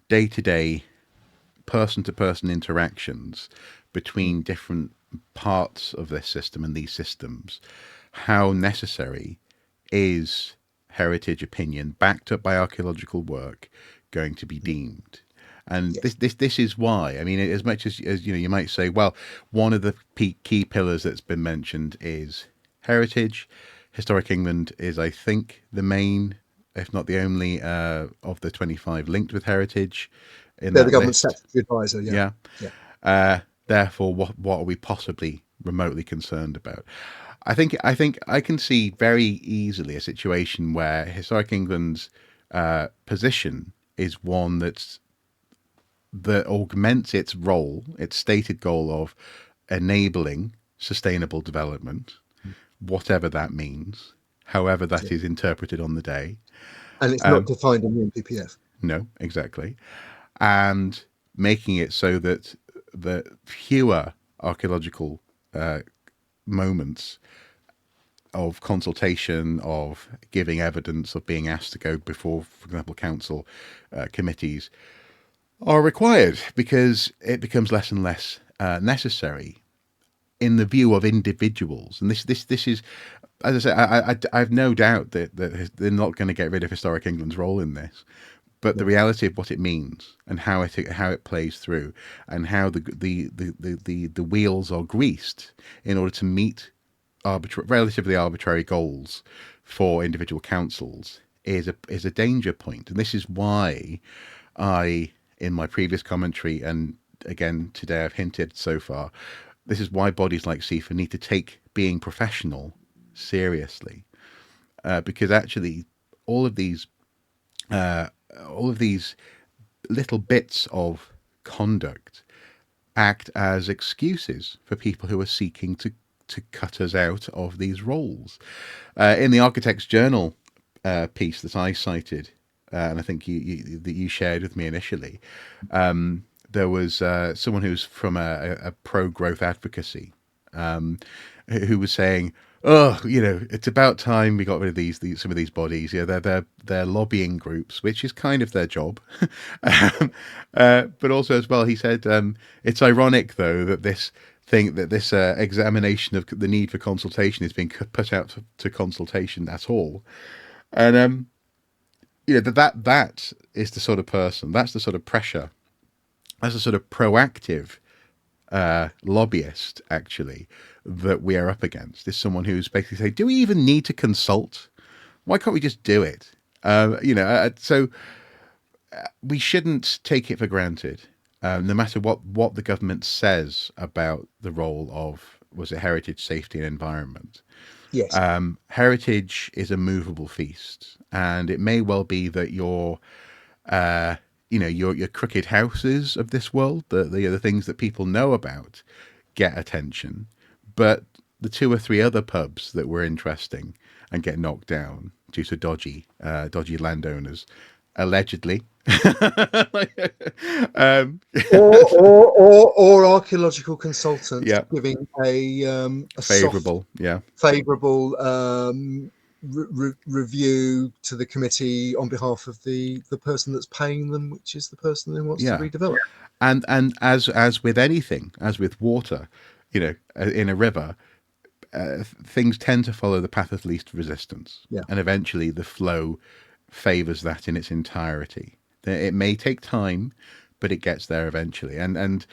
day-to-day, person-to-person interactions between different parts of this system and these systems, how necessary is heritage opinion backed up by archaeological work going to be deemed? And this is why, I mean, as much as you might say, well, one of the key pillars that's been mentioned is heritage. Historic England is, I think, the main, if not the only, of the 25 linked with heritage. They're the government statutory advisor. Yeah. Therefore, what are we possibly remotely concerned about? I think I can see very easily a situation where Historic England's position is one that augments its role, its stated goal of enabling sustainable development, whatever that means, however that is interpreted on the day. And it's not defined in the NPPF. No, exactly. And making it so that the fewer archaeological moments of consultation, of giving evidence, of being asked to go before, for example, council committees are required, because it becomes less and less necessary in the view of individuals. And this is, as I say, I've no doubt that they're not going to get rid of Historic England's role in this. But the reality of what it means and how it plays through, and how the wheels are greased in order to meet relatively arbitrary goals for individual councils is a danger point. And this is why in my previous commentary, and again today I've hinted so far, this is why bodies like CIfA need to take being professional seriously, because actually all of these little bits of conduct act as excuses for people who are seeking to cut us out of these roles. In the Architects Journal piece that I cited, and I think you shared with me initially, there was someone who's from a pro-growth advocacy who was saying, "Oh, it's about time we got rid of some of these bodies. They're lobbying groups, which is kind of their job." But also, as well, he said, "It's ironic though that this examination of the need for consultation is being put out to consultation at all." And that is the sort of person. That's the sort of pressure. That's the sort of proactive lobbyist, actually, that we are up against is someone who's basically saying, do we even need to consult? Why can't we just do it? So we shouldn't take it for granted, no matter what the government says about the role of, was it heritage, safety, and environment. Yes. Heritage is a movable feast, and it may well be that your crooked houses of this world, the things that people know about, get attention, but the two or three other pubs that were interesting and get knocked down due to dodgy landowners, allegedly. or archaeological consultants giving a favourable, review to the committee on behalf of the person that's paying them, which is the person who wants to redevelop. And as with anything, as with water, in a river, things tend to follow the path of least resistance, and eventually the flow favours that in its entirety. It may take time, but it gets there eventually. And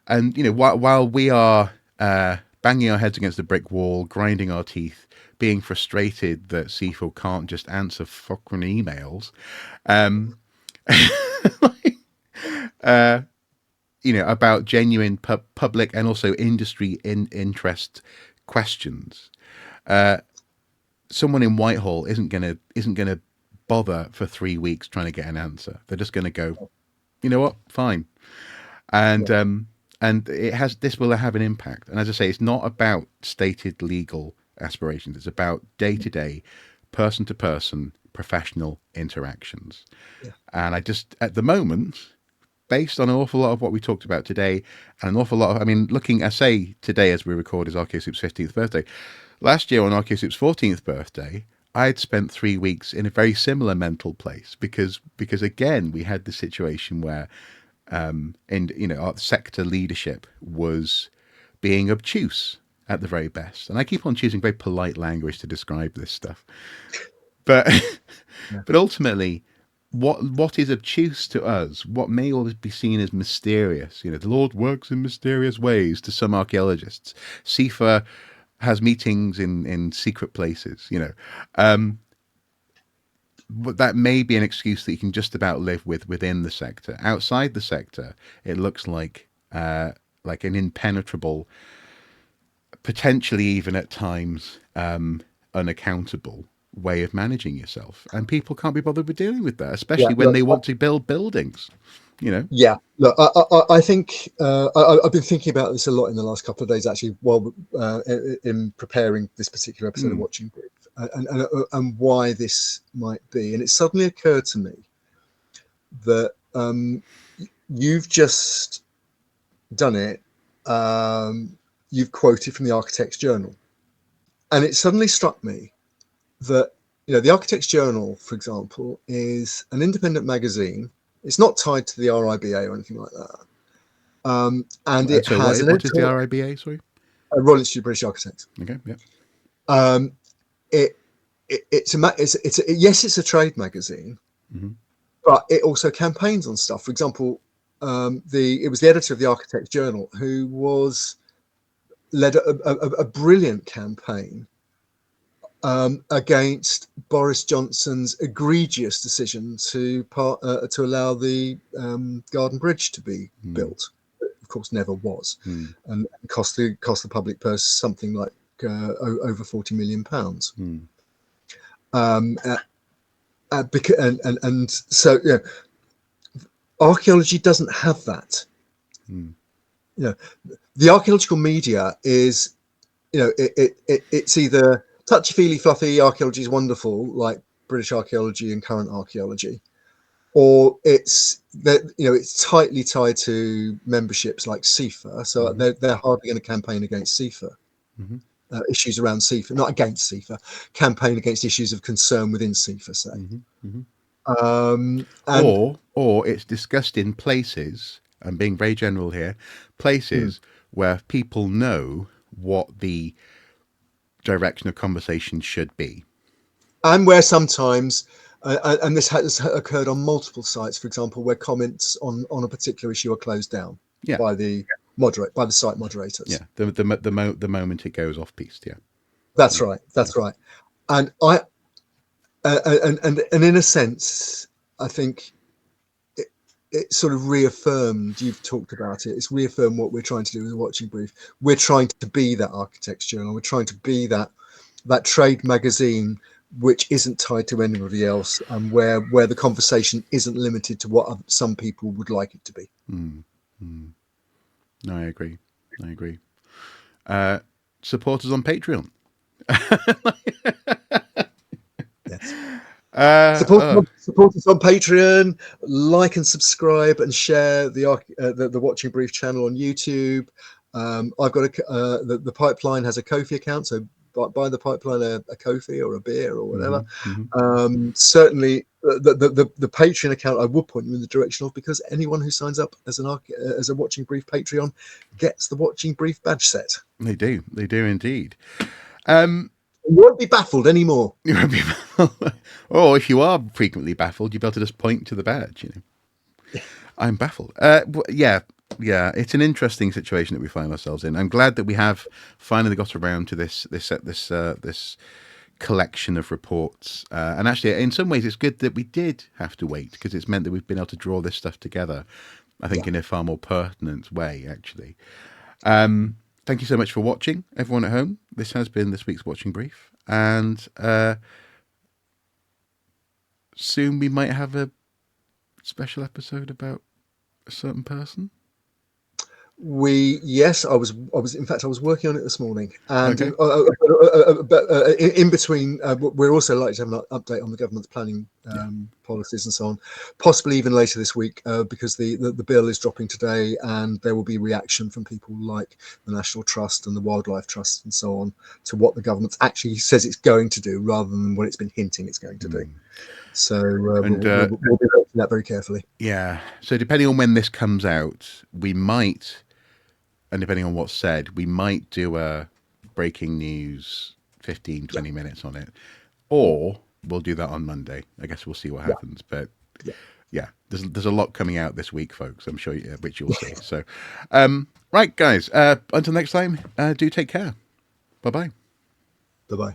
while we are banging our heads against the brick wall, grinding our teeth, being frustrated that CIfA can't just answer fucking emails, about genuine public and also industry interest questions, someone in Whitehall isn't gonna bother for 3 weeks trying to get an answer. They're just going to go, you know what, fine, and this will have an impact. And as I say, it's not about stated legal aspirations. It's about day-to-day, person-to-person, professional interactions. And I just, at the moment, based on an awful lot of what we talked about today, and an awful lot of, I say today as we record is Archaeosoup's 15th birthday. Last year on Archaeosoup's 14th birthday, I had spent 3 weeks in a very similar mental place because again, we had the situation where our sector leadership was being obtuse at the very best. And I keep on choosing very polite language to describe this stuff. But but ultimately, what is obtuse to us, what may always be seen as mysterious, the Lord works in mysterious ways to some archaeologists. CIfA has meetings in secret places, but that may be an excuse that you can just about live with within the sector. Outside the sector, it looks like an impenetrable, potentially even at times unaccountable way of managing yourself, and people can't be bothered with dealing with that, especially when they want to build buildings. Look, I think I've been thinking about this a lot in the last couple of days, actually, while in preparing this particular episode of Watching Brief, and why this might be. And it suddenly occurred to me that you've just done it. You've quoted from the Architect's Journal, and it suddenly struck me that the Architect's Journal, for example, is an independent magazine. It's not tied to the RIBA or anything like that. And it has what is the RIBA? Sorry, Royal Institute of British Architects. Okay, yeah. It's a trade magazine, but it also campaigns on stuff. For example, it was the editor of the Architect's Journal who led a brilliant campaign against Boris Johnson's egregious decision to allow the Garden Bridge to be built. Of course, never was, and cost the public purse something like over £40 million. So archaeology doesn't have that. The archaeological media is, it's either touchy-feely, fluffy archaeology is wonderful, like British archaeology and current archaeology, or it's tightly tied to memberships like CIfA. So they're hardly going to campaign against CIfA. Issues around CIfA, not against CIfA, campaign against issues of concern within CIfA, say. Or it's discussed in places, and being very general here, places where people know what the direction of conversation should be, and where sometimes and this has occurred on multiple sites, for example, where comments on a particular issue are closed down by the by the site moderators. Yeah, the moment it goes off piste. Yeah, that's right. That's right. And and in a sense, I think it sort of reaffirmed. You've talked about it. It's reaffirmed what we're trying to do with the Watching Brief. We're trying to be that architects journal. We're trying to be that trade magazine which isn't tied to anybody else, and where the conversation isn't limited to what some people would like it to be. No, I agree. Support us on Patreon. Yes. Support us on Patreon. Like and subscribe and share the Watching Brief channel on YouTube. I've got the Pipeline has a Ko-fi account, so buy the Pipeline a Ko-fi or a beer or whatever. Certainly, the Patreon account I would point you in the direction of, because anyone who signs up as a Watching Brief Patreon gets the Watching Brief badge set. They do indeed. You won't be baffled anymore. You won't be baffled. Or if you are frequently baffled, you'll be able to just point to the badge. I'm baffled. Yeah, it's an interesting situation that we find ourselves in. I'm glad that we have finally got around to this collection of reports. And actually, in some ways, it's good that we did have to wait, because it's meant that we've been able to draw this stuff together, I think, in a far more pertinent way, actually. Thank you so much for watching, everyone at home. This has been this week's Watching Brief. And soon we might have a special episode about a certain person. Yes, I was working on it this morning, and in between, we're also likely to have an update on the government's planning policies and so on, possibly even later this week, because the bill is dropping today, and there will be reaction from people like the National Trust and the Wildlife Trust and so on to what the government actually says it's going to do, rather than what it's been hinting it's going to do. So we'll be looking at that very carefully. Yeah. So depending on when this comes out, we might, and depending on what's said, we might do a breaking news 15, 20 minutes on it. Or we'll do that on Monday. I guess we'll see what happens. But yeah, there's a lot coming out this week, folks, I'm sure, which you'll see. So, right, guys, until next time, do take care. Bye-bye. Bye-bye.